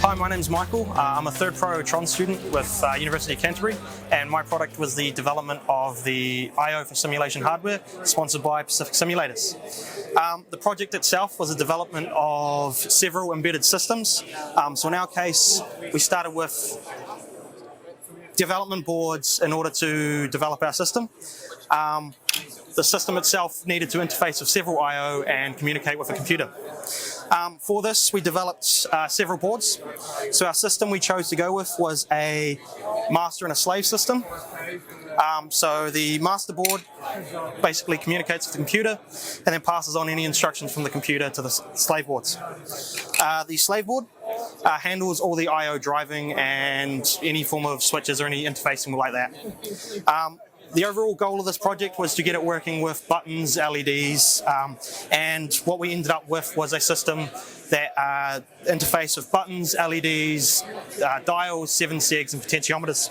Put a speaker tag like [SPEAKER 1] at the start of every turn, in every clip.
[SPEAKER 1] Hi, my name's Michael. I'm a third pro Tron student with University of Canterbury, and my product was the development of the I/O for simulation hardware sponsored by Pacific Simulators. The project itself was a development of several embedded systems. So in our case, we started with development boards in order to develop our system. The system itself needed to interface with several I/O and communicate with a computer. For this, we developed several boards. So our system we chose to go with was a master and a slave system. So the master board basically communicates with the computer and then passes on any instructions from the computer to the slave boards. The slave board handles all the I/O driving and any form of switches or any interfacing like that. The overall goal of this project was to get it working with buttons, LEDs, and what we ended up with was a system that interfaced with buttons, LEDs, dials, 7-segs, and potentiometers.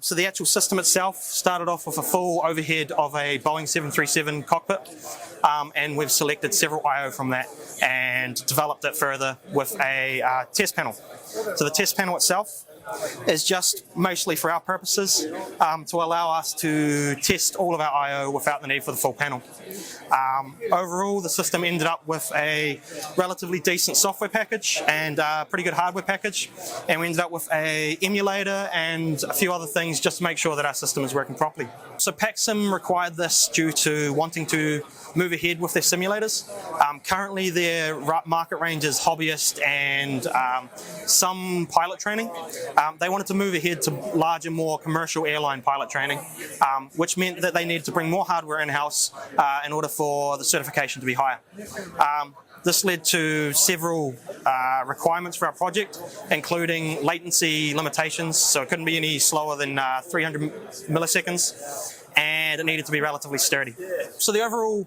[SPEAKER 1] So the actual system itself started off with a full overhead of a Boeing 737 cockpit, and we've selected several I/O from that and developed it further with a test panel. So the test panel itself is just mostly for our purposes to allow us to test all of our I/O without the need for the full panel. Overall, the system ended up with a relatively decent software package and a pretty good hardware package, and we ended up with an emulator and a few other things just to make sure that our system is working properly. So PACSIM required this due to wanting to move ahead with their simulators. Currently their market range is hobbyist and some pilot training. They wanted to move ahead to larger, more commercial airline pilot training, which meant that they needed to bring more hardware in-house in order for the certification to be higher. This led to several requirements for our project, including latency limitations, so it couldn't be any slower than 300 milliseconds, and it needed to be relatively sturdy. So the overall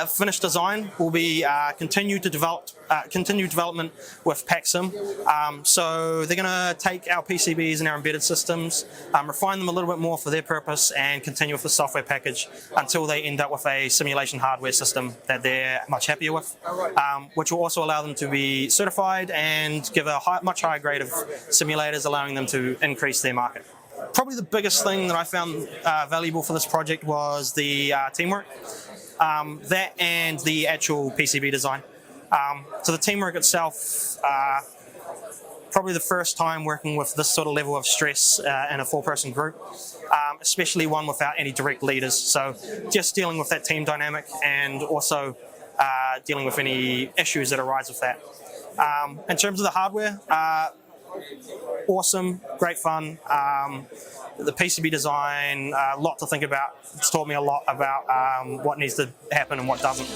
[SPEAKER 1] finished design will be continued development with PACSIM. So they're going to take our PCBs and our embedded systems, refine them a little bit more for their purpose, and continue with the software package until they end up with a simulation hardware system that they're much happier with, which will also allow them to be certified and give a much higher grade of simulators, allowing them to increase their market. Probably the biggest thing that I found valuable for this project was the teamwork. That and the actual PCB design. So the teamwork itself, probably the first time working with this sort of level of stress in a four-person group, especially one without any direct leaders. So just dealing with that team dynamic and also dealing with any issues that arise with that. In terms of the hardware, awesome, great fun. The PCB design, a lot to think about. It's taught me a lot about what needs to happen and what doesn't.